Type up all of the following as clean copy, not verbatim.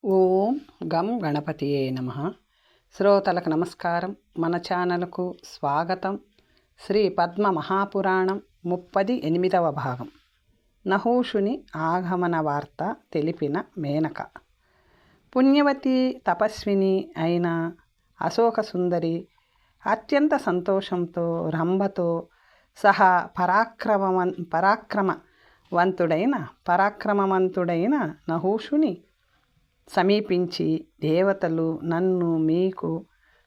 ఓం గం గణపతియే నమః. శ్రోతలకు నమస్కారం. మన ఛానల్కు స్వాగతం. శ్రీ పద్మ మహాపురాణం 38వ భాగం. నహూషుని ఆగమన వార్త తెలిపిన మేనక. పుణ్యవతి తపస్విని అయిన అశోక సుందరి అత్యంత సంతోషంతో రంభతో సహా పరాక్రమవంతుడైన నహూషుని సమీపించి, దేవతలు నన్ను మీకు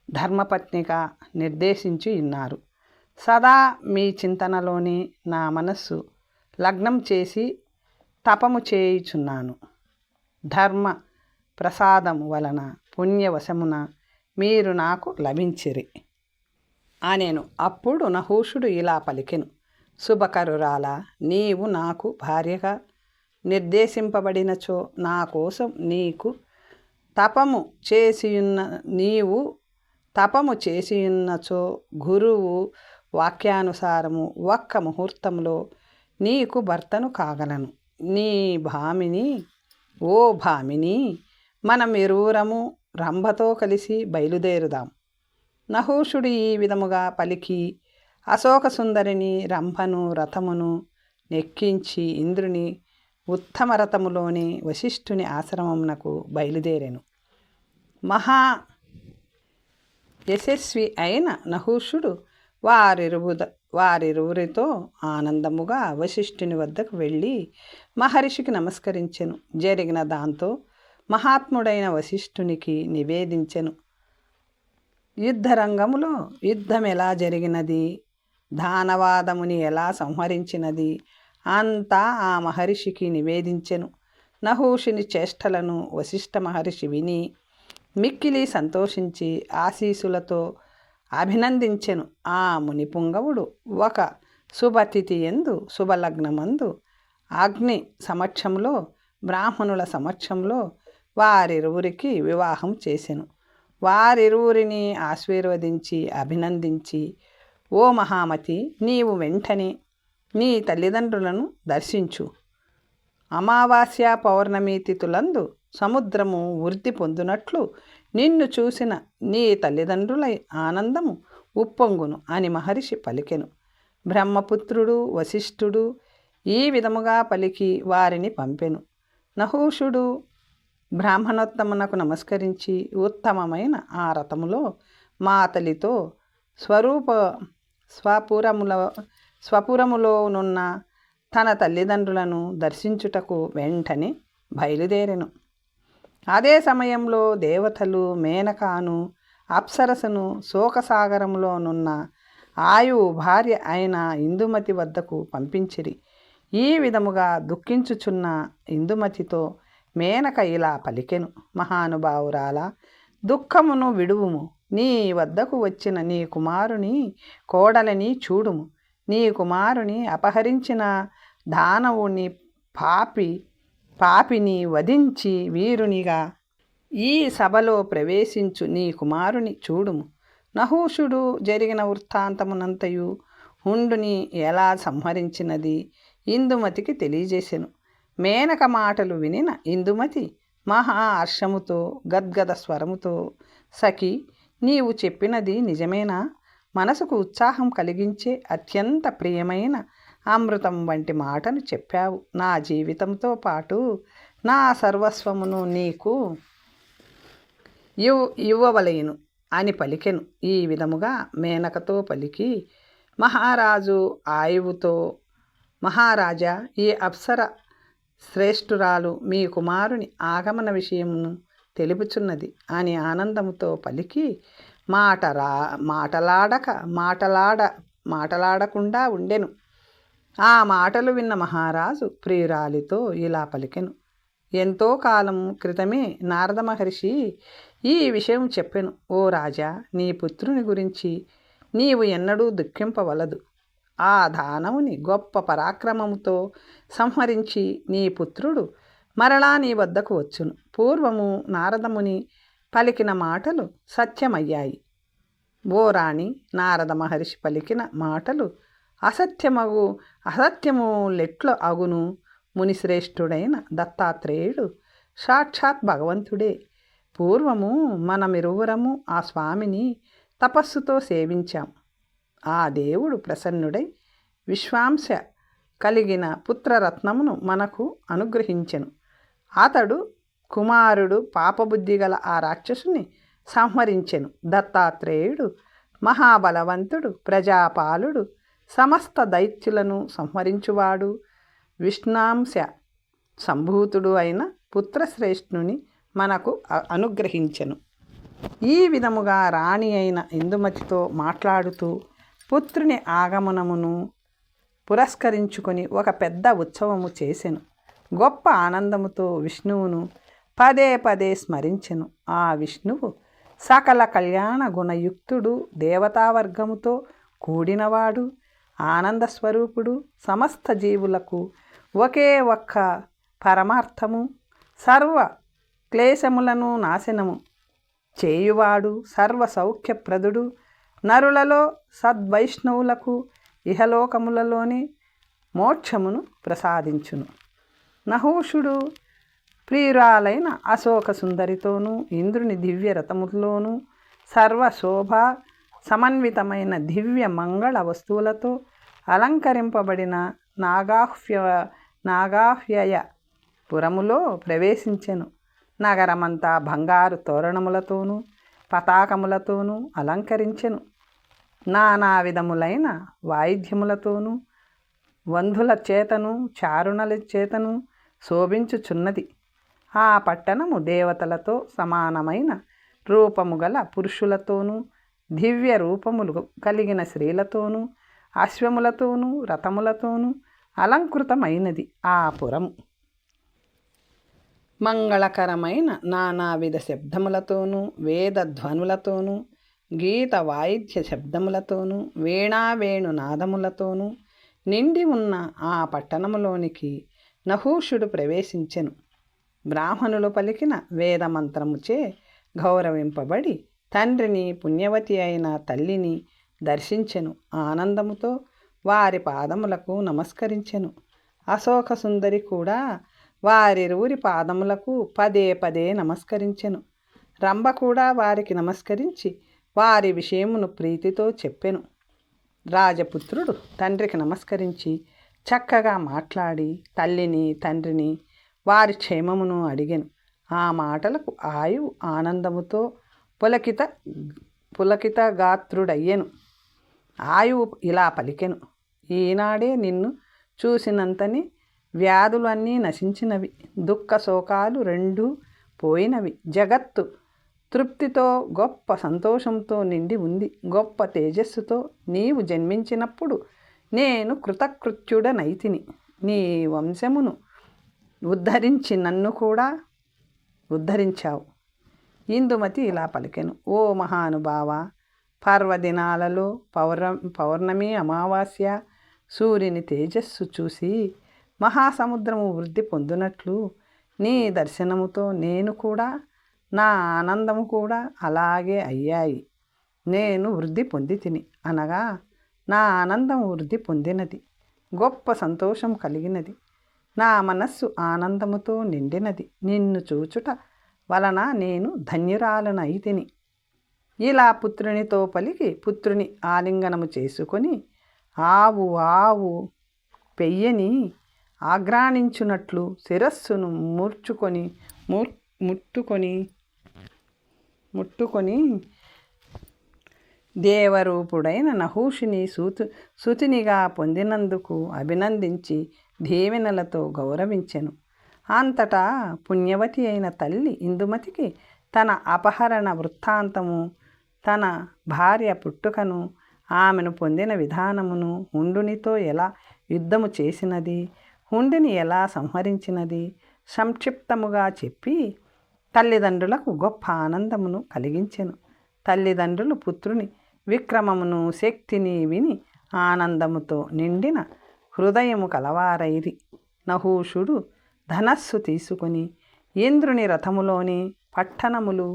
ధర్మపత్నిగా నిర్దేశించి ఉన్నారు. సదా మీ చింతనలోనే నా మనస్సు లగ్నం చేసి తపము చేయుచున్నాను. ధర్మ ప్రసాదము వలన పుణ్యవశమున మీరు నాకు లభించిరి అనెను. అప్పుడు నహూషుడు ఇలా పలికెను: శుభకరురాల, నీవు నాకు భార్యగా నిర్దేశింపబడినచో నా కోసం నీవు తపము చేసియున్నచో గురువు వాక్యానుసారము ఒక్క ముహూర్తంలో నీకు భర్తను కాగలను. ఓ భామిని, మనం ఇరువురము రంభతో కలిసి బయలుదేరుదాం. నహూషుడు ఈ విధముగా పలికి అశోక సుందరిని రంభను రథమును నెక్కించి ఇంద్రుని ఉత్తమ రథములోని వశిష్ఠుని ఆశ్రమమునకు బయలుదేరెను. మహా యశస్వి అయిన నహూషుడు వారిరువురితో ఆనందముగా వశిష్ఠుని వద్దకు వెళ్ళి మహర్షికి నమస్కరించెను. జరిగిన దాంతో మహాత్ముడైన వశిష్ఠునికి నివేదించెను. యుద్ధరంగములో యుద్ధం ఎలా జరిగినది, దానవాదముని ఎలా సంహరించినది అంతా ఆ మహర్షికి నివేదించెను. నహూషుని చేష్టలను వశిష్ఠ మహర్షి విని మిక్కిలి సంతోషించి ఆశీసులతో అభినందించెను. ఆ మునిపుంగవుడు ఒక శుభతిథి యందు శుభలగ్నమందు అగ్ని సమక్షంలో బ్రాహ్మణుల సమక్షంలో వారిరువురికి వివాహం చేసెను. వారిరువురిని ఆశీర్వదించి అభినందించి, ఓ మహామతి, నీవు వెంటనే నీ తల్లిదండ్రులను దర్శించు. అమావాస్య పౌర్ణమి తిథులందు సముద్రము వృద్ధి పొందునట్లు నిన్ను చూసిన నీ తల్లిదండ్రుల ఆనందము ఉప్పొంగును అని మహర్షి పలికెను. బ్రహ్మపుత్రుడు వశిష్ఠుడు ఈ విధముగా పలికి వారిని పంపెను. నహూషుడు బ్రాహ్మణోత్తమునకు నమస్కరించి ఉత్తమమైన ఆ రథములో మాతలితో స్వపురములోనున్న తన తల్లిదండ్రులను దర్శించుటకు వెంటనే బయలుదేరెను. అదే సమయంలో దేవతలు మేనకాను అప్సరసను శోకసాగరంలోనున్న ఆయువు భార్య అయిన ఇందుమతి వద్దకు పంపించిరి. ఈ విధముగా దుఃఖించుచున్న ఇందుమతితో మేనక ఇలా పలికెను: మహానుభావురాల, దుఃఖమును విడువుము. నీ వద్దకు వచ్చిన నీ కుమారుని కోడలని చూడుము. నీ కుమారుని అపహరించిన దానవుని పాపిని వధించి వీరునిగా ఈ సభలో ప్రవేశించు నీ కుమారుని చూడుము. నహూషుడు జరిగిన వృత్తాంతమునంతయు హుండుని ఎలా సంహరించినది ఇందుమతికి తెలియజేసెను. మేనక మాటలు వినిన ఇందుమతి మహా హర్షముతో గద్గద స్వరముతో, సఖి, నీవు చెప్పినది నిజమేనా? మనసుకు ఉత్సాహం కలిగించే అత్యంత ప్రియమైన అమృతం వంటి మాటను చెప్పావు. నా జీవితంతో పాటు నా సర్వస్వమును నీకు ఇవ్వవలేను అని పలికెను. ఈ విధముగా మేనకతో పలికి మహారాజు ఆయువుతో, మహారాజా, ఈ అప్సర శ్రేష్ఠురాలు మీ కుమారుని ఆగమన విషయమును తెలుపుచున్నది అని ఆనందముతో పలికి మాటలాడకుండా ఉండెను. ఆ మాటలు విన్న మహారాజు ప్రియురాలితో ఇలా పలికెను: ఎంతో కాలం క్రితమే నారద మహర్షి ఈ విషయం చెప్పెను. ఓ రాజా, నీ పుత్రుని గురించి నీవు ఎన్నడూ దుఃఖింపవలదు. ఆ దానవుని గొప్ప పరాక్రమముతో సంహరించి నీ పుత్రుడు మరలా నీ వద్దకు వచ్చును. పూర్వము నారదముని పలికిన మాటలు సత్యమయ్యాయి. ఓ రాణి, నారద మహర్షి పలికిన మాటలు అసత్యము లెట్ల అగును. మునిశ్రేష్ఠుడైన దత్తాత్రేయుడు సాక్షాత్ భగవంతుడే. పూర్వము మనమిరువురము ఆ స్వామిని తపస్సుతో సేవించాం. ఆ దేవుడు ప్రసన్నుడై విశ్వాంశ కలిగిన పుత్రరత్నమును మనకు అనుగ్రహించెను. అతడు కుమారుడు పాపబుద్ధి గల ఆ రాక్షసుని సంహరించెను. దత్తాత్రేయుడు మహాబలవంతుడు, ప్రజాపాలుడు, సమస్త దైత్యులను సంహరించువాడు, విష్ణాంశ సంభూతుడు అయిన పుత్రశ్రేష్ఠుని మనకు అనుగ్రహించెను. ఈ విధముగా రాణి అయిన ఇందుమతితో మాట్లాడుతూ పుత్రుని ఆగమనమును పురస్కరించుకొని ఒక పెద్ద ఉత్సవము చేసెను. గొప్ప ఆనందముతో విష్ణువును పదే పదే స్మరించెను. ఆ విష్ణువు సకల కళ్యాణ గుణయుక్తుడు, దేవతావర్గముతో కూడినవాడు, ఆనంద స్వరూపుడు, సమస్త జీవులకు ఒకే ఒక్క పరమార్థము, సర్వ క్లేశములను నాశనము చేయువాడు, సర్వ సౌఖ్యప్రదుడు, నరులలో సద్వైష్ణవులకు ఇహలోకములలోని మోక్షమును ప్రసాదించును. నహూషుడు ప్రియురాలైన అశోక సుందరితోనూ ఇంద్రుని దివ్య రథములోనూ సర్వశోభ సమన్వితమైన దివ్య మంగళ వస్తువులతో అలంకరింపబడిన నాగాహ్యయ పురములో ప్రవేశించెను. నగరమంతా బంగారు తోరణములతోనూ పతాకములతోనూ అలంకరించెను. నానా విధములైన వాయిద్యములతోనూ వంధుల చేతను చారుణల చేతను శోభించుచున్నది. ఆ పట్టణము దేవతలతో సమానమైన రూపము గల పురుషులతోనూ దివ్య రూపములు కలిగిన స్త్రీలతోనూ అశ్వములతోనూ రథములతోనూ అలంకృతమైనది. ఆ పురము మంగళకరమైన నానావిధ శబ్దములతోనూ వేదధ్వనులతోనూ గీత వాయిద్య శబ్దములతోనూ వీణావేణునాదములతోనూ నిండి ఉన్న ఆ పట్టణములోనికి నహూషుడు ప్రవేశించెను. బ్రాహ్మణులు పలికిన వేదమంత్రముచే గౌరవింపబడి తండ్రిని, పుణ్యవతి అయిన తల్లిని దర్శించెను. ఆనందముతో వారి పాదములకు నమస్కరించెను. అశోక సుందరి కూడా వారిరువురి పాదములకు పదే పదే నమస్కరించెను. రంభ కూడా వారికి నమస్కరించి వారి విషయమును ప్రీతితో చెప్పెను. రాజపుత్రుడు తండ్రికి నమస్కరించి చక్కగా మాట్లాడి తల్లిని, తండ్రిని, వారి క్షేమమును అడిగెను. ఆ మాటలకు ఆయువు ఆనందముతో పులకిత గాత్రుడయ్యెను. ఆయువు ఇలా పలికెను: ఈనాడే నిన్ను చూసినంతని వ్యాధులన్నీ నశించినవి, దుఃఖ శోకాలు రెండూ పోయినవి, జగత్తు తృప్తితో గొప్ప సంతోషంతో నిండి ఉంది. గొప్ప తేజస్సుతో నీవు జన్మించినప్పుడు నేను కృతకృత్యుడనైతిని. నీ వంశమును ఉద్ధరించి నన్ను కూడా ఉద్ధరించావు. ఇందుమతి ఇలా పలికెను: ఓ మహానుభావ, పర్వదినాలలో పౌర్ణమి, అమావాస్య, సూర్యుని తేజస్సు చూసి మహాసముద్రము వృద్ధి పొందినట్లు నీ దర్శనముతో నేను కూడా, నా ఆనందము కూడా అలాగే అయ్యాయి. నేను వృద్ధి పొంది తిని అనగా నా ఆనందం వృద్ధి పొందినది, గొప్ప సంతోషం కలిగినది, నా మనస్సు ఆనందముతో నిండినది. నిన్ను చూచుట వలన నేను ధన్యురాలనైతిని. ఇలా పుత్రునితో పలికి పుత్రుని ఆలింగనము చేసుకొని ఆవు ఆవు పెయ్యని ఆగ్రాణించునట్లు శిరస్సును ముట్టుకొని దేవరూపుడైన నహూషుని సుతినిగా పొందినందుకు అభినందించి దీవెనలతో గౌరవించెను. అంతటా పుణ్యవతి అయిన తల్లి ఇందుమతికి తన అపహరణ వృత్తాంతము, తన భార్య పుట్టుకను, ఆమెను పొందిన విధానమును, హుండునితో ఎలా యుద్ధము చేసినది, హుండిని ఎలా సంహరించినది సంక్షిప్తముగా చెప్పి తల్లిదండ్రులకు గొప్ప ఆనందమును కలిగించెను. తల్లిదండ్రులు పుత్రుని విక్రమమును, శక్తిని విని ఆనందముతో నిండిన హృదయము కలవారైరి. నహూషుడు ధనస్సు తీసుకొని ఇంద్రుని రథములోని పట్టణములు,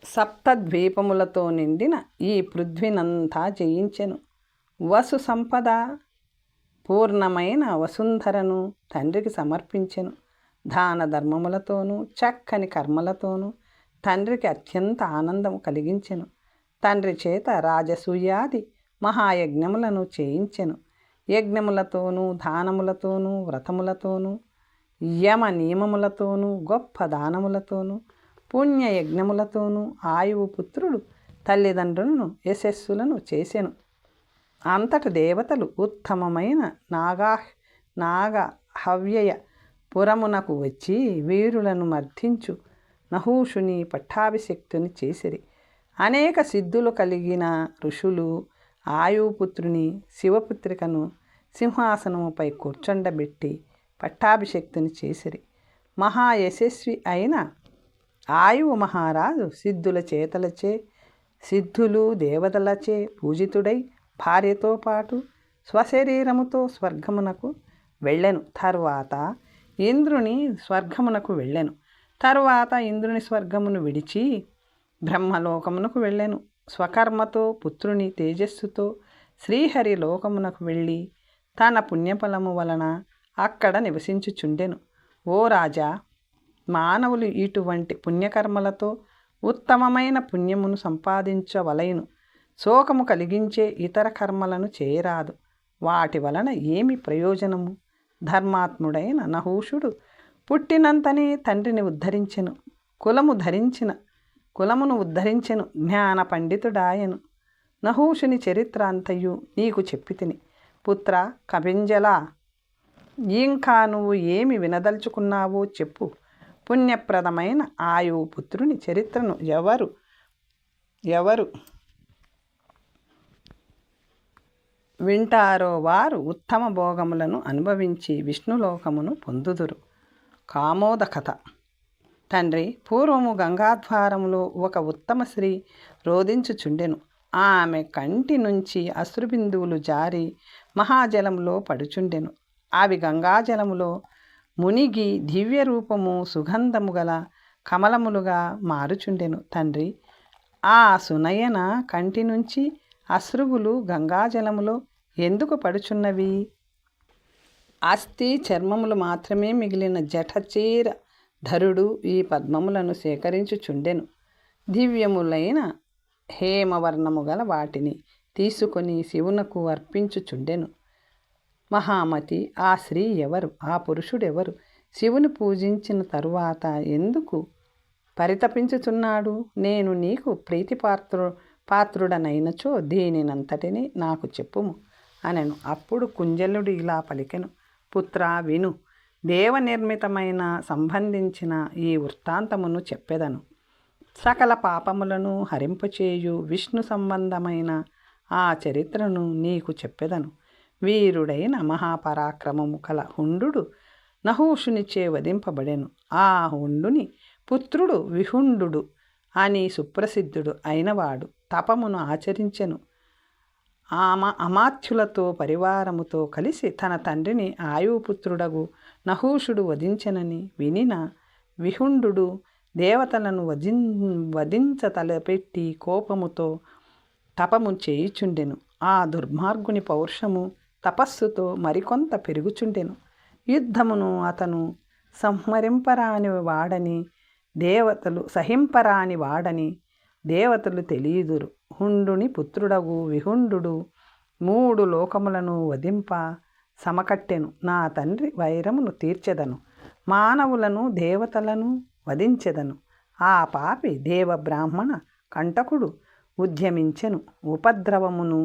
సప్తద్వీపములతో నిండిన ఈ పృథ్వీనంతా జయించెను. వసు సంపద పూర్ణమైన వసుంధరను తండ్రికి సమర్పించెను. దాన ధర్మములతోనూ చక్కని కర్మలతోనూ తండ్రికి అత్యంత ఆనందం కలిగించెను. తండ్రి చేత రాజసూయాది మహాయజ్ఞములను చేయించెను. యజ్ఞములతోనూ దానములతోనూ వ్రతములతోనూ యమ నియమములతోనూ గొప్ప దానములతోనూ పుణ్యయజ్ఞములతోనూ ఆయువు పుత్రుడు తల్లిదండ్రులను యశస్సులను చేసెను. అంతట దేవతలు ఉత్తమమైన నాగహవ్యయ పురమునకు వచ్చి వీరులను మర్దించు నహూషుని పట్టాభిషిక్తుని చేసిరి. అనేక సిద్ధులు కలిగిన ఋషులు ఆయుపుత్రుని శివపుత్రికను సింహాసనముపై కూర్చొండబెట్టి పట్టాభిషిక్తుని చేసిరి. మహాయశస్వి అయిన ఆయువు మహారాజు సిద్ధులు దేవతలచే పూజితుడై భార్యతో పాటు స్వశరీరముతో స్వర్గమునకు వెళ్ళెను. తరువాత ఇంద్రుని స్వర్గమును విడిచి బ్రహ్మలోకమునకు వెళ్ళెను. స్వకర్మతో పుత్రుని తేజస్సుతో శ్రీహరి లోకమునకు వెళ్ళి తన పుణ్యఫలము వలన అక్కడ నివసించుచుండెను. ఓ రాజా, మానవులు ఇటువంటి పుణ్యకర్మలతో ఉత్తమమైన పుణ్యమును సంపాదించవలయును. శోకము కలిగించే ఇతర కర్మలను చేయరాదు. వాటి వలన ఏమి ప్రయోజనము? ధర్మాత్ముడైన నహూషుడు పుట్టినంతనే తండ్రిని ఉద్ధరించెను. కులమును ఉద్ధరించెను. జ్ఞాన పండితుడాయను. నహూషుని చరిత్ర అంతయు నీకు చెప్పితిని. పుత్ర కపింజలా, ఇంకా నువ్వు ఏమి వినదలుచుకున్నావో చెప్పు. పుణ్యప్రదమైన ఆయువు పుత్రుని చరిత్రను ఎవరు వింటారో వారు ఉత్తమ భోగములను అనుభవించి విష్ణులోకమును పొందుదురు. కామోద కథ. తండ్రి, పూర్వము గంగాద్వారములో ఒక ఉత్తమ స్త్రీ రోధించుచుండెను. ఆమె కంటి నుంచి అశ్రుబిందువులు జారి మహాజలంలో పడుచుండెను. అవి గంగాజలములో మునిగి దివ్య రూపము సుగంధము గల కమలములుగా మారుచుండెను. తండ్రి, ఆ సునయన కంటి నుంచి అశ్రువులు గంగాజలములో ఎందుకు పడుచున్నవి? అస్థి చర్మములు మాత్రమే మిగిలిన జఠచీర ధరుడు ఈ పద్మములను సేకరించుచుండెను. దివ్యములైన హేమవర్ణము గల వాటిని తీసుకొని శివునకు అర్పించుచుండెను. మహామతి, ఆ స్త్రీ ఎవరు? ఆ పురుషుడెవరు? శివుని పూజించిన తరువాత ఎందుకు పరితపించుచున్నాడు? నేను నీకు పాత్రుడనైనచో దీనినంతటిని నాకు చెప్పుము అనెను. అప్పుడు కుంజలుడు ఇలా పలికెను. పుత్ర, విను. దేవనిర్మితమైన సంబంధించిన ఈ వృత్తాంతమును చెప్పెదను. సకల పాపములను హరింపచేయు విష్ణు సంబంధమైన ఆ చరిత్రను నీకు చెప్పెదను. వీరుడైన మహాపరాక్రమము కల హుండు నహూషునిచే వధింపబడెను. ఆ హుండుని పుత్రుడు విహుండు అని సుప్రసిద్ధుడు అయినవాడు తపమును ఆచరించెను. అమాత్యులతో పరివారముతో కలిసి తన తండ్రిని ఆయుపుత్రుడగు నహూషుడు వధించెనని వినిన విహుండు దేవతలను వధించతలపెట్టి కోపముతో తపము చేయుచుండెను. ఆ దుర్మార్గుని పౌరుషము తపస్సుతో మరికొంత పెరుగుచుండెను. యుద్ధమును అతను సహింపరాని వాడని దేవతలు తెలియుదురు. హుండుని పుత్రుడగు విహుండు 3 లోకములను వధింప సమకట్టెను. నా తండ్రి వైరమును తీర్చెదను. మానవులను దేవతలను వధించెదను. ఆ పాపి దేవబ్రాహ్మణ కంటకుడు ఉద్యమించెను. ఉపద్రవమును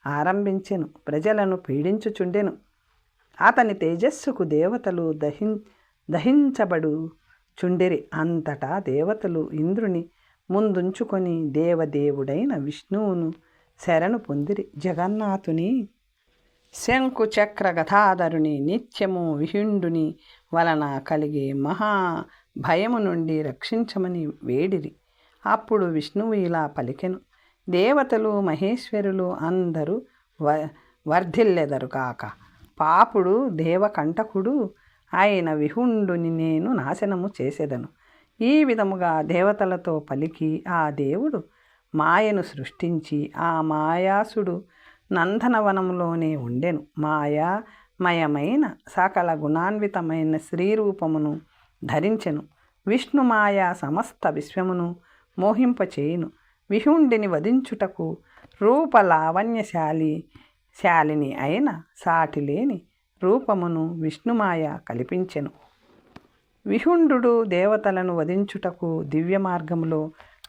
ఆరంభించెను. ప్రజలను పీడించుచుండెను. అతని తేజస్సుకు దేవతలు దహించబడు చుండిరి. అంతటా దేవతలు ఇంద్రుని ముందుంచుకొని దేవదేవుడైన విష్ణువును శరణు పొందిరి. జగన్నాథుని శంకు చక్ర గదాధరుని నిత్యము విహుండుని వలన కలిగే మహాభయము నుండి రక్షించమని వేడిరి. అప్పుడు విష్ణువు ఇలా పలికెను. దేవతలు మహేశ్వరులు అందరూ వర్ధిల్లెదరు కాక. పాపుడు దేవకంటకుడు అయిన విహుండుని నేను నాశనము చేసేదను. ఈ విధముగా దేవతలతో పలికి ఆ దేవుడు మాయను సృష్టించి ఆ మాయాసుడు నందనవనములోనే ఉండెను. మాయామయమైన సకల గుణాన్వితమైన శ్రీరూపమును ధరించెను. విష్ణుమాయ సమస్త విశ్వమును మోహింపచేయును. విహుండిని వధించుటకు శాలిని అయిన సాటిలేని రూపమును విష్ణుమాయ కల్పించెను. విహుండు దేవతలను వధించుటకు దివ్య మార్గములో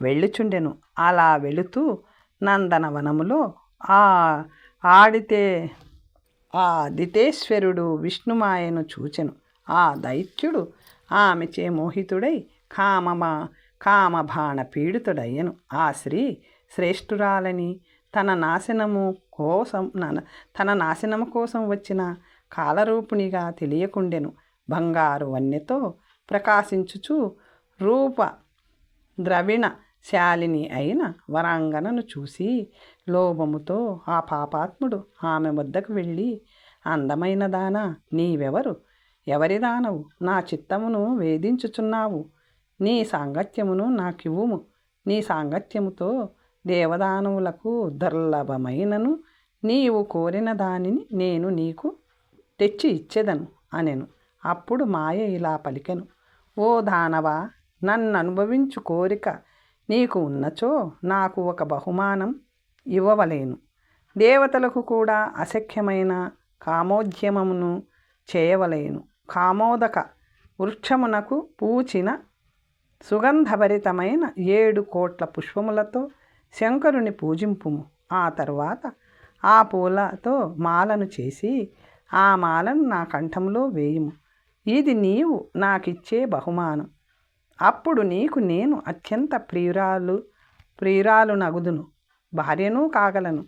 వెళ్ళుచుండెను. అలా వెళుతూ నందనవనములో దితేశ్వరుడు విష్ణుమాయను చూచెను. ఆ దైత్యుడు ఆమెచే మోహితుడై కామబాణ పీడితుడయ్యను. ఆ స్త్రీ శ్రేష్ఠురాలని తన నాశనము కోసం వచ్చిన కాలరూపునిగా తెలియకుండెను. బంగారు వన్నెతో ప్రకాశించుచు రూప ద్రవిణ శాలిని అయిన వరాంగనను చూసి లోభముతో ఆ పాపాత్ముడు ఆమె వద్దకు వెళ్ళి, అందమైన దానా, నీవెవరు? ఎవరి దానవు? నా చిత్తమును వేధించుచున్నావు. నీ సాంగత్యమును నాకివ్వుము. నీ సాంగత్యముతో దేవదానవులకు దుర్లభమైనను నీవు కోరిన దానిని నేను నీకు తెచ్చి ఇచ్చేదను అనెను. అప్పుడు మాయ ఇలా పలికెను, ఓ దానవా, నన్ను అనుభవించు కోరిక నీకు ఉన్నచో నాకు ఒక బహుమానం ఇవ్వవలేను. దేవతలకు కూడా అశక్యమైన కామోద్యమమును చేయవలేను. కామోదక వృక్షమునకు పూచిన సుగంధభరితమైన 7 కోట్ల పుష్పములతో శంకరుని పూజింపుము. ఆ తరువాత ఆ పూలతో మాలను చేసి ఆ మాలను నా కంఠంలో వేయుము. ఇది నీవు నాకిచ్చే బహుమానం. అప్పుడు నీకు నేను అత్యంత ప్రియురాలు నగుదును, భార్యను కాగలను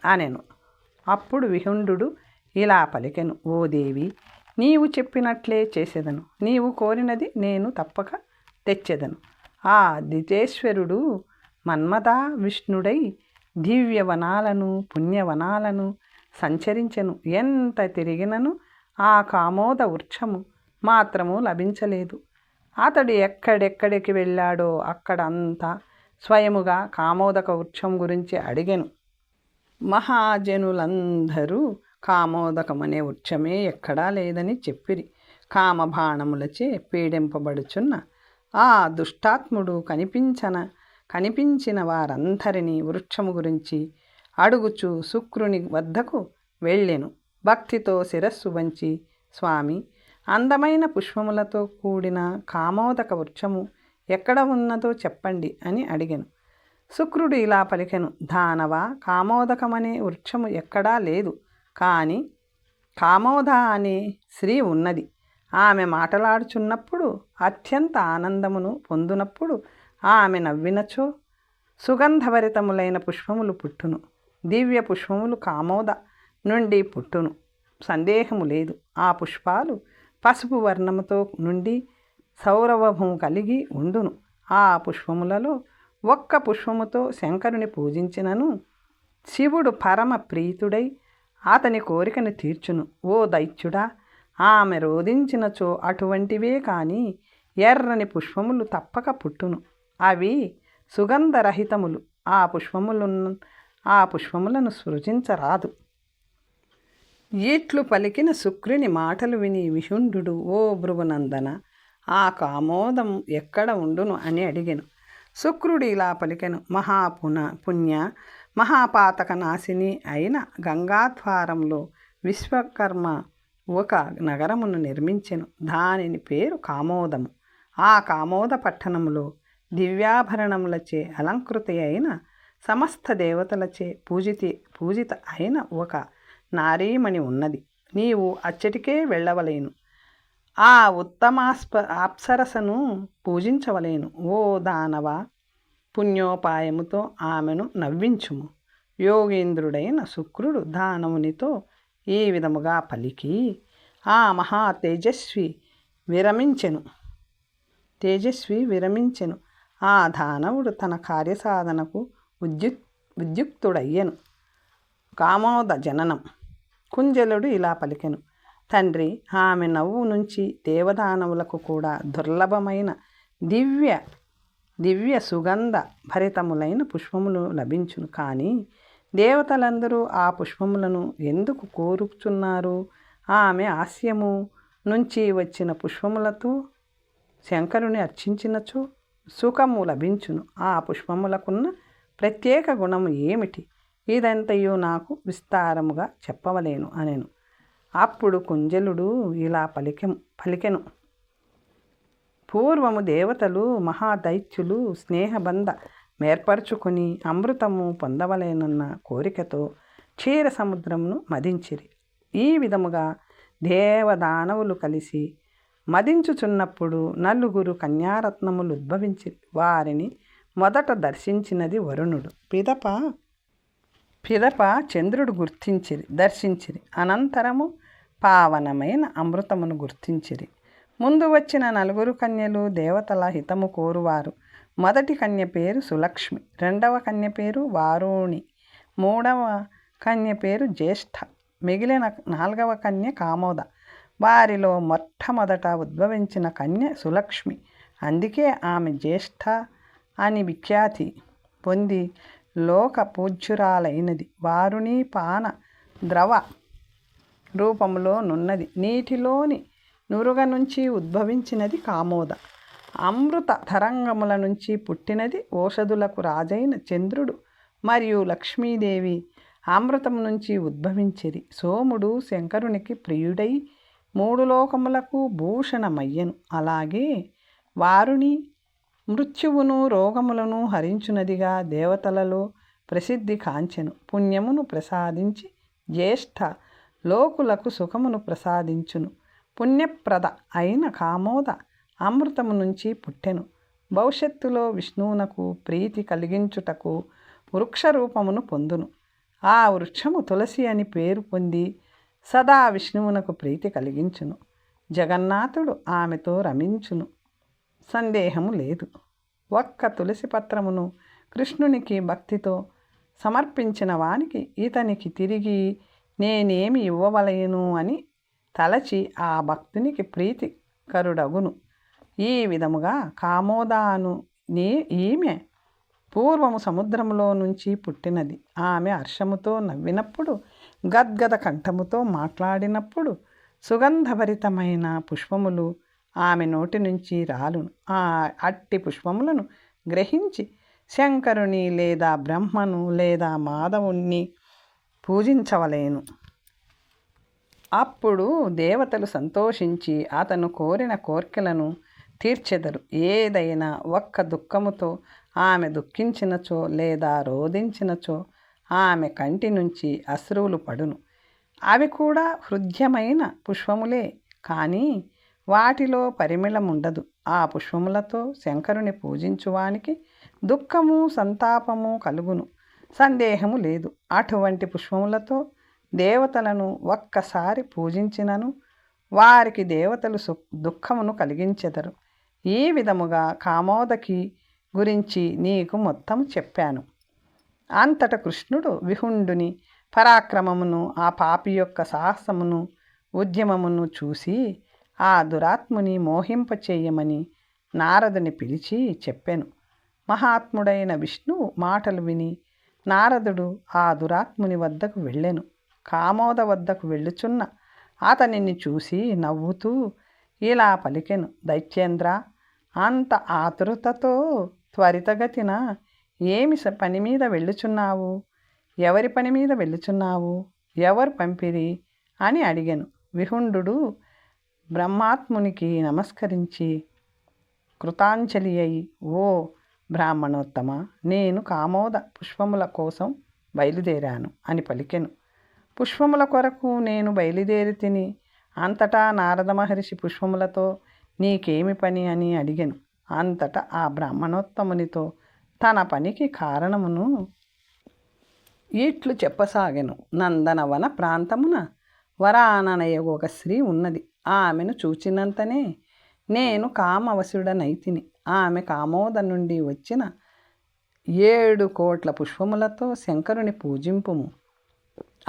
అనెను. అప్పుడు విహుండు ఇలా పలికెను, ఓ దేవి, నీవు చెప్పినట్లే చేసేదను. నీవు కోరినది నేను తప్పక తెచ్చెదను. ఆ దితేశ్వరుడు మన్మథ విష్ణుడై దివ్యవనాలను పుణ్యవనాలను సంచరించెను. ఎంత తిరిగినను ఆ కామోద వృక్షము మాత్రము లభించలేదు. అతడు ఎక్కడెక్కడికి వెళ్ళాడో అక్కడంతా స్వయముగా కామోదక వృక్షం గురించి అడిగెను. మహాజనులందరూ కామోదకమనే వృక్షమే ఎక్కడా లేదని చెప్పిరి. కామబాణములచే పీడింపబడుచున్న ఆ దుష్టాత్ముడు కనిపించిన వారందరినీ వృక్షము గురించి అడుగుచూ శుక్రుని వద్దకు వెళ్ళెను. భక్తితో శిరస్సు వంచి, స్వామి, అందమైన పుష్పములతో కూడిన కామోదక వృక్షము ఎక్కడ ఉన్నదో చెప్పండి అని అడిగెను. శుక్రుడు ఇలా పలికెను, దానవ, కామోదకమనే వృక్షము ఎక్కడా లేదు. కానీ కామోద అనే స్త్రీ ఉన్నది. ఆమె మాటలాడుచున్నప్పుడు అత్యంత ఆనందమును పొందునప్పుడు ఆమె నవ్వినచో సుగంధభరితములైన పుష్పములు పుట్టును. దివ్య పుష్పములు కామోద నుండి పుట్టును. సందేహము లేదు. ఆ పుష్పాలు పసుపు వర్ణముతో నుండి సౌరభము కలిగి ఉండును. ఆ పుష్పములలో ఒక్క పుష్పముతో శంకరుని పూజించినను శివుడు పరమ ప్రీతుడై అతని కోరికను తీర్చును. ఓ దైత్యుడా, ఆమె రోధించినచో అటువంటివే కానీ ఎర్రని పుష్పములు తప్పక పుట్టును. అవి సుగంధరహితములు. ఆ పుష్పములను సృజించరాదు. ఇట్లు పలికిన శుక్రుని మాటలు విని విహుండు, ఓ భృగునందన, ఆ కామోదం ఎక్కడ ఉండును అని అడిగెను. శుక్రుడు ఇలా పలికెను, పుణ్య మహాపాతక నాశిని అయిన గంగాద్వారంలో విశ్వకర్మ ఒక నగరమును నిర్మించెను. దానిని పేరు కామోదము. ఆ కామోద పట్టణములో దివ్యాభరణములచే అలంకృత అయిన సమస్త దేవతలచే పూజిత అయిన ఒక నారీమణి ఉన్నది. నీవు అచ్చటికే వెళ్ళవలేను. ఆ అప్సరసను పూజించవలేను. ఓ దానవ, పుణ్యోపాయముతో ఆమెను నవ్వించుము. యోగేంద్రుడైన శుక్రుడు దానవునితో ఈ విధముగా పలికి ఆ మహా తేజస్వి విరమించెను. ఆ దానవుడు తన కార్యసాధనకు ఉద్యుక్తుడయ్యెను. కామోద జననం. కుంజలుడు ఇలా పలికెను, తండ్రి, ఆమె నవ్వు నుంచి దేవదానవులకు కూడా దుర్లభమైన దివ్య సుగంధ భరితములైన పుష్పములు లభించును. కానీ దేవతలందరూ ఆ పుష్పములను ఎందుకు కోరుచున్నారు? ఆమె ఆస్యము నుంచి వచ్చిన పుష్పములతో శంకరుని అర్చించినచో సుఖము లభించును. ఆ పుష్పములకున్న ప్రత్యేక గుణము ఏమిటి? ఇదంతయు నాకు విస్తారముగా చెప్పవలేను అనెను. అప్పుడు కుంజలుడు ఇలా పలికెను. పూర్వము దేవతలు మహాదైత్యులు స్నేహబంధ మేర్పరచుకొని అమృతము పొందవలేనన్న కోరికతో క్షీర సముద్రమును మదించిరి. ఈ విధముగా దేవదానవులు కలిసి మదించుచున్నప్పుడు నలుగురు కన్యారత్నములు ఉద్భవించిరి. వారిని మొదట దర్శించినది వరుణుడు. పిదప చంద్రుడు దర్శించిరి. అనంతరము పావనమైన అమృతమును గుర్తించిరి. ముందు వచ్చిన నలుగురు కన్యలు దేవతల హితము కోరువారు. మొదటి కన్య పేరు సులక్ష్మి, రెండవ కన్య పేరు వారుణి, మూడవ కన్య పేరు జ్యేష్ఠ, మిగిలిన నాలుగవ కన్య కామోద. వారిలో మొట్టమొదట ఉద్భవించిన కన్య సులక్ష్మి. అందుకే ఆమె జ్యేష్ఠ అని విఖ్యాతి పొంది లోక పూజ్యురాలైనది. వారుణి పాన ద్రవ రూపంలో నున్నది. నీటిలోని నురుగ నుంచి ఉద్భవించినది కామోద. అమృత తరంగముల నుంచి పుట్టినది ఓషధులకు రాజైన చంద్రుడు మరియు లక్ష్మీదేవి అమృతం నుంచి ఉద్భవించిరి. సోముడు శంకరునికి ప్రియుడై మూడు లోకములకు భూషణమయ్యను. అలాగే వారుని మృత్యువును రోగములను హరించునదిగా దేవతలలో ప్రసిద్ధి కాంచెను. పుణ్యమును ప్రసాదించి జ్యేష్ఠ లోకులకు సుఖమును ప్రసాదించును. పుణ్యప్రద అయిన కామోద అమృతము నుంచి పుట్టెను. భవిష్యత్తులో విష్ణువునకు ప్రీతి కలిగించుటకు వృక్షరూపమును పొందును. ఆ వృక్షము తులసి అని పేరు పొంది సదా విష్ణువునకు ప్రీతి కలిగించును. జగన్నాథుడు ఆమెతో రమించును. సందేహము లేదు. ఒక్క తులసి పత్రమును కృష్ణునికి భక్తితో సమర్పించిన వానికి ఇతనికి తిరిగి నేనేమి ఇవ్వవలయను అని తలచి ఆ భక్తునికి ప్రీతికరుడగును. ఈ విధముగా కామోదాను ఈమె పూర్వము సముద్రములో నుంచి పుట్టినది. ఆమె హర్షముతో నవ్వినప్పుడు, గద్గద కంఠముతో మాట్లాడినప్పుడు సుగంధభరితమైన పుష్పములు ఆమె నోటి నుంచి రాలును. ఆ అట్టి పుష్పములను గ్రహించి శంకరుని లేదా బ్రహ్మను లేదా మాధవుణ్ణి పూజించవలేను. అప్పుడు దేవతలు సంతోషించి అతను కోరిన కోర్కెలను తీర్చెదరు. ఏదైనా ఒక్క దుఃఖముతో ఆమె దుఃఖించినచో లేదా రోధించినచో ఆమె కంటి నుంచి అశ్రువులు పడును. అవి కూడా హృద్యమైన పుష్పములే, కానీ వాటిలో పరిమళముండదు. ఆ పుష్పములతో శంకరుని పూజించువానికి దుఃఖము సంతాపము కలుగును. సందేహము లేదు. అటువంటి పుష్పములతో దేవతలను ఒక్కసారి పూజించినను వారికి దేవతలు దుఃఖమును కలిగించెదరు. ఈ విధముగా కామోదకి గురించి నీకు మొత్తం చెప్పాను. అంతట కృష్ణుడు విహుండుని పరాక్రమమును ఆ పాపి యొక్క సాహసమును ఉద్యమమును చూసి ఆ దురాత్ముని మోహింపచేయమని నారదుని పిలిచి చెప్పెను. మహాత్ముడైన విష్ణువు మాటలు విని నారదుడు ఆ దురాత్ముని వద్దకు వెళ్ళెను. కామోద వద్దకు వెళ్ళుచున్న అతనిని చూసి నవ్వుతూ ఇలా పలికెను. దైత్యేంద్ర, అంత ఆతురతతో త్వరితగతిన ఏమి పని మీద వెళ్ళుచున్నావు? ఎవరి పని మీద వెళ్ళుచున్నావు? ఎవరు పంపిరి అని అడిగాను. విహుండు బ్రహ్మాత్మునికి నమస్కరించి కృతాంజలి అయి, ఓ బ్రాహ్మణోత్తమ, నేను కామోద పుష్పముల కోసం బయలుదేరాను అని పలికెను. పుష్పముల కొరకు నేను బయలుదేరి తిని అంతటా నారద మహర్షి పుష్పములతో నీకేమి పని అని అడిగాను. అంతటా ఆ బ్రాహ్మణోత్తమునితో తన పనికి కారణమును ఇట్లు చెప్పసాగెను. నందనవన ప్రాంతమున వరాననయ ఒక స్త్రీ ఉన్నది. ఆమెను చూచినంతనే నేను కామవశుడనైతిని. ఆమె కామోద నుండి వచ్చిన 7 కోట్ల పుష్పములతో శంకరుని పూజింపుము.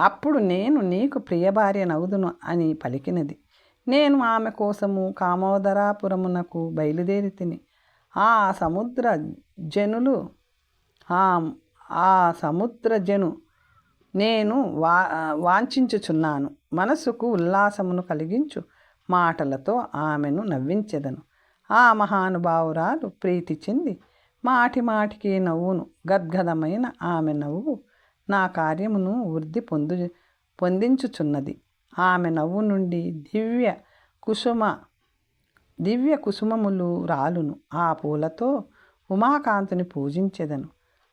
అప్పుడు నేను నీకు ప్రియభార్యనవుదును అని పలికినది. నేను ఆమె కోసము కామోదరాపురమునకు బయలుదేరి తిని ఆ సముద్రజను నేను వాంఛించుచున్నాను. మనసుకు ఉల్లాసమును కలిగించు మాటలతో ఆమెను నవ్వించెదను. ఆ మహానుభావురాలు ప్రీతి చెంది మాటి మాటికి నవ్వును. గద్గదమైన ఆమె నవ్వు నా కార్యమును వృద్ధి పొందించుచున్నది. ఆమె నవ్వు నుండి దివ్య కుసుమములు రాలును. ఆ పూలతో ఉమాకాంతుని పూజించెదను.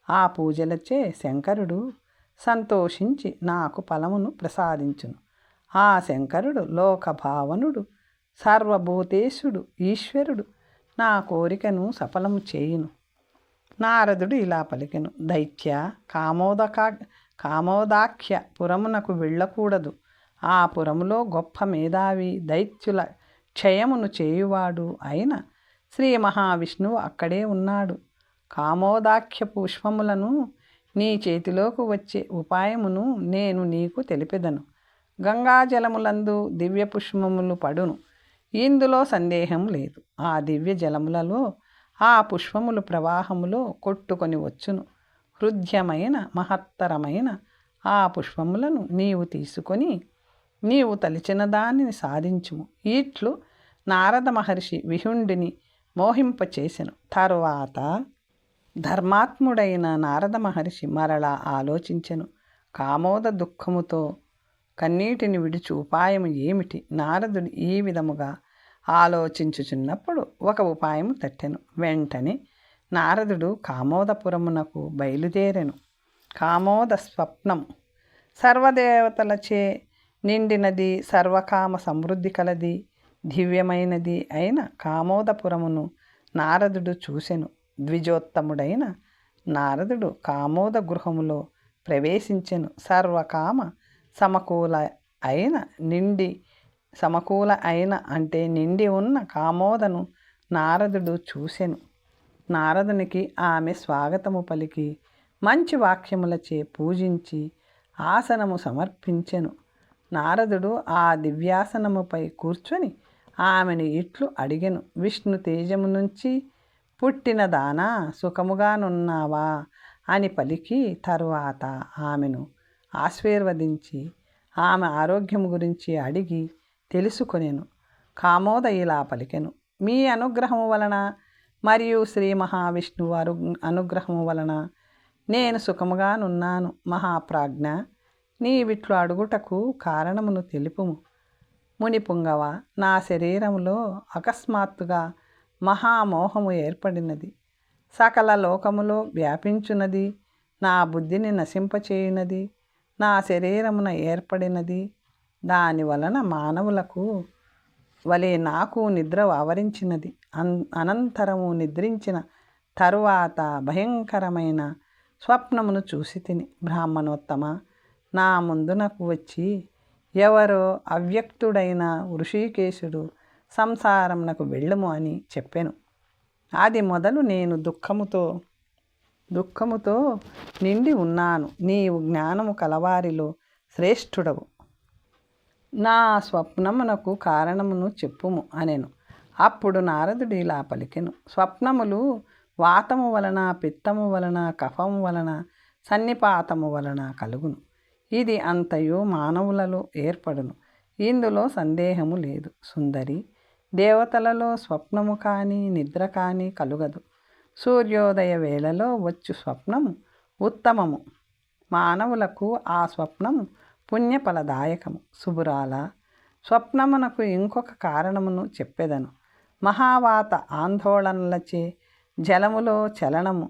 ఆ పూజలచే శంకరుడు సంతోషించి నాకు ఫలమును ప్రసాదించును. ఆ శంకరుడు లోకభావనుడు, సర్వభూతేశుడు, ఈశ్వరుడు. నా కోరికను సఫలము చేయును. నారదుడు ఇలా పలికెను. దైత్య, కామోదాఖ్య పురమునకు వెళ్ళకూడదు. ఆ పురములో గొప్ప మేధావి, దైత్యుల క్షయమును చేయువాడు అయిన శ్రీ మహావిష్ణువు అక్కడే ఉన్నాడు. కామోదాఖ్య పుష్పములను నీ చేతిలోకి వచ్చే ఉపాయమును నేను నీకు తెలిపెదను. గంగాజలములందు దివ్య పుష్పములు పడును. ఇందులో సందేహం లేదు. ఆ దివ్య జలములలో ఆ పుష్పములు ప్రవాహములో కొట్టుకొని వచ్చును. హృద్యమైన మహత్తరమైన ఆ పుష్పములను నీవు తీసుకొని నీవు తలిచిన దానిని సాధించుము. ఇట్లు నారద మహర్షి విహుండిని మోహింపచేసెను. తరువాత ధర్మాత్ముడైన నారద మహర్షి మరలా ఆలోచించెను. కామోద దుఃఖముతో కన్నీటిని విడిచి ఉపాయం ఏమిటి? నారదుడు ఈ విధముగా ఆలోచించుచున్నప్పుడు ఒక ఉపాయం తట్టెను. వెంటనే నారదుడు కామోదపురమునకు బయలుదేరెను. కామోద స్వప్నం సర్వదేవతలచే నిండినది, సర్వకామ సమృద్ధి కలది, దివ్యమైనది అయిన కామోదపురమును నారదుడు చూసెను. ద్విజోత్తముడైన నారదుడు కామోద గృహములో ప్రవేశించెను. సర్వకామ సమకూల అయిన అంటే నిండి ఉన్న కామోదను నారదుడు చూసెను. నారదునికి ఆమె స్వాగతము పలికి మంచి వాక్యములచే పూజించి ఆసనము సమర్పించెను. నారదుడు ఆ దివ్యాసనముపై కూర్చొని ఆమెను ఇట్లు అడిగెను. విష్ణు తేజము నుంచి పుట్టిన దానా, సుఖముగానున్నావా అని పలికి తరువాత ఆమెను ఆశీర్వదించి ఆమె ఆరోగ్యం గురించి అడిగి తెలుసుకొనెను. కామోద ఇలా పలికెను. మీ అనుగ్రహము వలన మరియు శ్రీ మహావిష్ణువు అనుగ్రహము వలన నేను సుఖముగానున్నాను. మహాప్రాజ్ఞ, నీవిట్లు అడుగుటకు కారణమును తెలుపుము. మునిపుంగవ, నా శరీరములో అకస్మాత్తుగా మహామోహము ఏర్పడినది. సకల లోకములో వ్యాపించున్నది. నా బుద్ధిని నశింపచేయునది. నా శరీరమున ఏర్పడినది. దాని వలన మానవులకు వలె నాకు నిద్ర ఆవరించినది. అనంతరము నిద్రించిన తరువాత భయంకరమైన స్వప్నమును చూసి తిని. బ్రాహ్మణోత్తమ, నా ముందునకు వచ్చి ఎవరో అవ్యక్తుడైన ఋషికేశుడు సంసారమునకు వెళ్ళుము అని చెప్పెను. అది మొదలు నేను దుఃఖముతో నిండి ఉన్నాను. నీవు జ్ఞానము కలవారిలో శ్రేష్ఠుడవు. నా స్వప్నమునకు కారణమును చెప్పుము అనెను. అప్పుడు నారదుడు ఇలా పలికెను. స్వప్నములు వాతము వలన, పిత్తము వలన, కఫము వలన, సన్నిపాతము వలన కలుగును. ఇది అంతయు మానవులలో ఏర్పడును. ఇందులో సందేహము లేదు. సుందరి, దేవతలలో స్వప్నము కానీ నిద్ర కానీ కలుగదు. సూర్యోదయ వేళలో వచ్చు స్వప్నము ఉత్తమము. మానవులకు ఆ స్వప్నము పుణ్యఫలదాయకము. శుభురాల, స్వప్నమునకు ఇంకొక కారణమును చెప్పెదను. మహావాత ఆందోళనలచే జలములో చలనము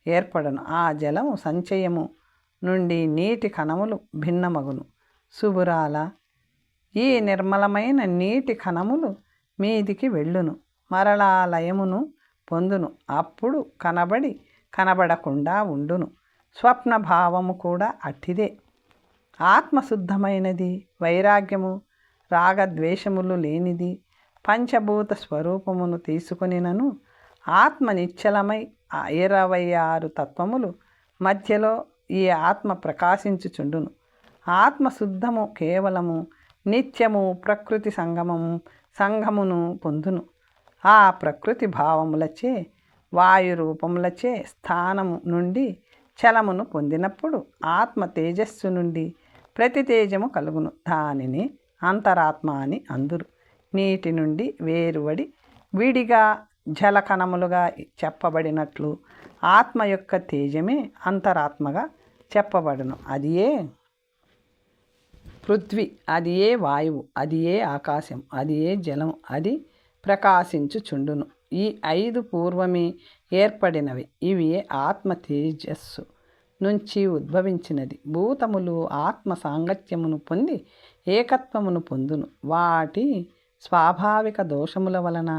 ఏర్పడను. ఆ జలము సంచయము నుండి నీటి కణములు భిన్నమగును. శుభురాల, ఈ నిర్మలమైన నీటి కణములు మీదికి వెళ్ళును, మరలా లయమును పొందును. అప్పుడు కనబడకుండా ఉండును. స్వప్న భావము కూడా అట్టిదే. ఆత్మశుద్ధమైనది, వైరాగ్యము రాగద్వేషములు లేనిది, పంచభూత స్వరూపమును తీసుకొనినను ఆత్మ నిశ్చలమై 26 తత్వములు మధ్యలో ఈ ఆత్మ ప్రకాశించుచుండును. ఆత్మశుద్ధము కేవలము నిత్యము ప్రకృతి సంగమును పొందును. ఆ ప్రకృతి భావములచే, వాయు రూపములచే స్థానము నుండి చలమును పొందినప్పుడు ఆత్మ తేజస్సు నుండి ప్రతి తేజము కలుగును. దానిని అంతరాత్మ అని అందురు. నీటి నుండి వేరువడి విడిగా జలకణములుగా చెప్పబడినట్లు ఆత్మ యొక్క తేజమే అంతరాత్మగా చెప్పబడును. అది ఏ పృథ్వీ, అది ఏ వాయువు, అది ఏ ఆకాశం, అది ఏ జలం, అది ప్రకాశించుచుండును. ఈ 5 పూర్వమే ఏర్పడినవి. ఇవి ఆత్మ తేజస్సు నుంచి ఉద్భవించినది. భూతములు ఆత్మ సాంగత్యమును పొంది ఏకత్వమును పొందును. వాటి స్వాభావిక దోషముల వలన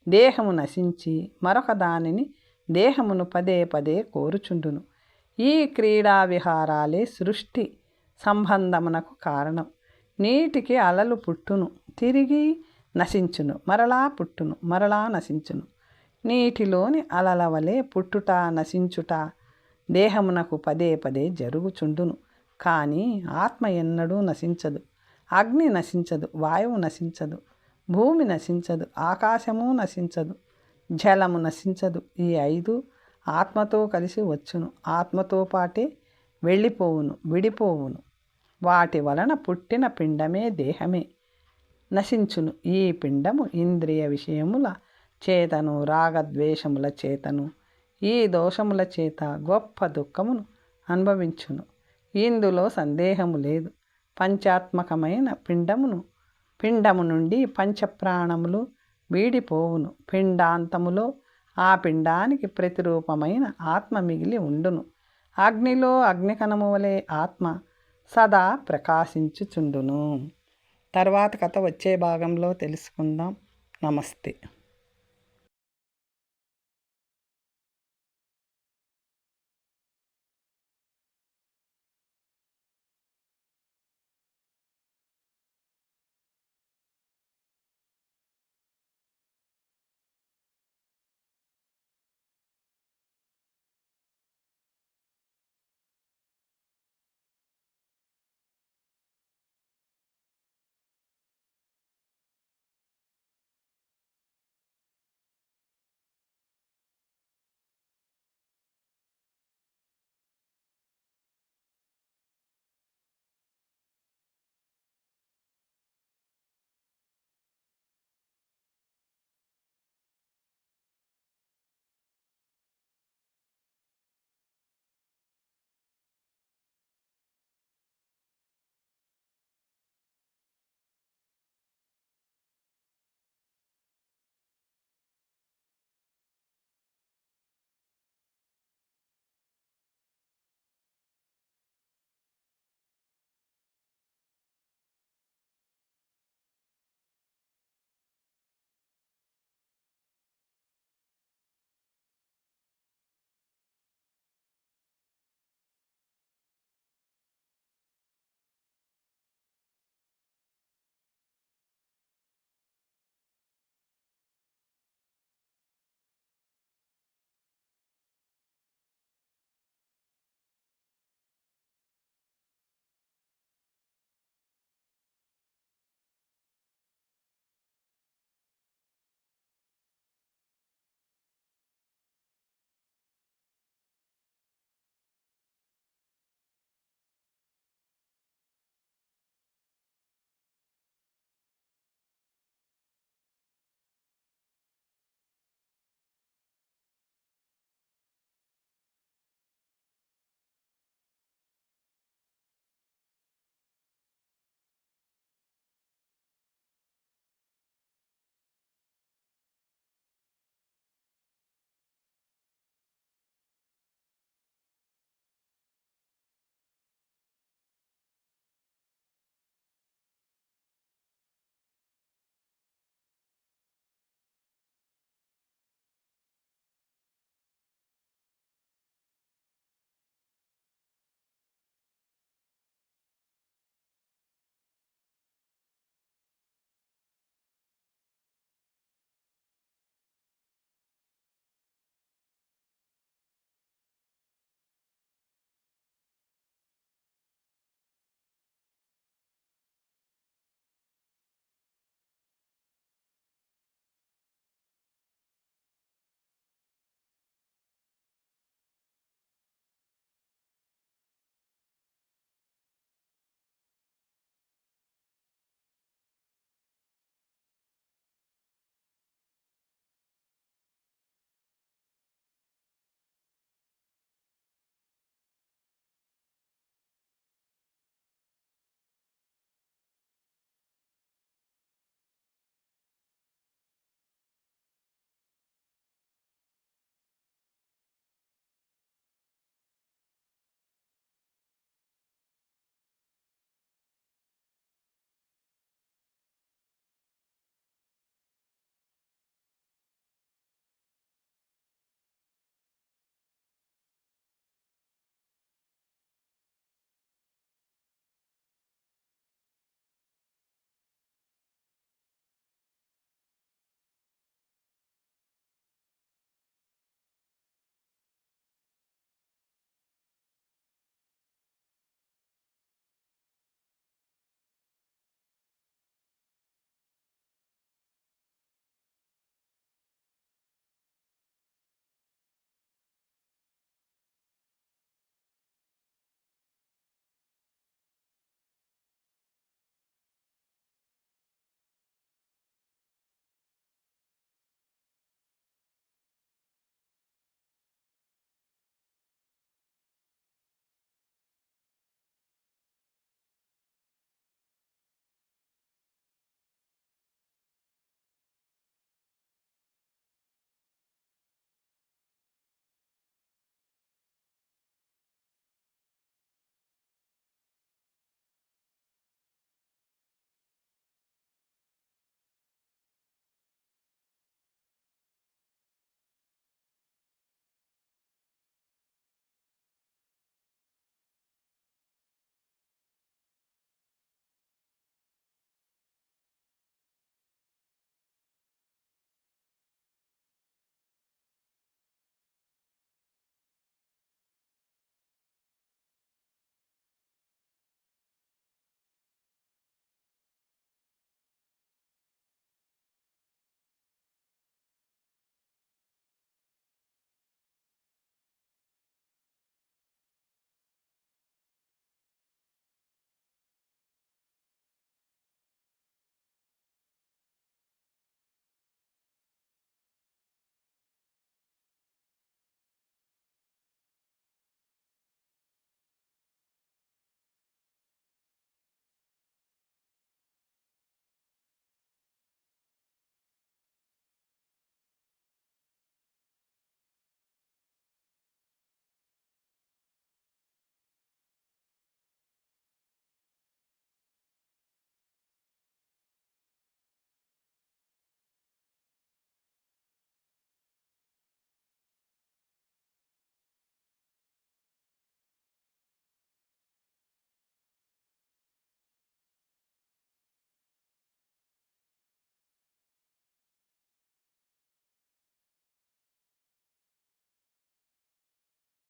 దేహము నశించి మరొక దానిని దేహమును పదే పదే కోరుచుండును. ఈ క్రీడా విహారాలే సృష్టి సంబంధమునకు కారణం. నీటికి అలలు పుట్టును, తిరిగి నశించును, మరలా పుట్టును, మరలా నశించును. నీటిలోని అలల వలె పుట్టుట నశించుట దేహమునకు పదే పదే జరుగుచుండును. కానీ ఆత్మ ఎన్నడూ నశించదు. అగ్ని నశించదు, వాయువు నశించదు, భూమి నశించదు, ఆకాశము నశించదు, జలము నశించదు. ఈ 5 ఆత్మతో కలిసి వచ్చును, ఆత్మతో పాటే వెళ్ళిపోవును, విడిపోవును. వాటి వలన పుట్టిన పిండమే దేహమే నశించును. ఈ పిండము ఇంద్రియ విషయముల చేతను రాగద్వేషముల చేతను ఈ దోషముల చేత గొప్ప దుఃఖమును అనుభవించును. ఇందులో సందేహము లేదు. పంచాత్మకమైన పిండము నుండి పంచప్రాణములు వీడిపోవును. పిండాంతములో ఆ పిండానికి ప్రతిరూపమైన ఆత్మ మిగిలి ఉండును. అగ్నిలో అగ్నికణము వలె ఆత్మ సదా ప్రకాశించుచుండును. తర్వాత కథ వచ్చే భాగంలో తెలుసుకుందాం. నమస్తే.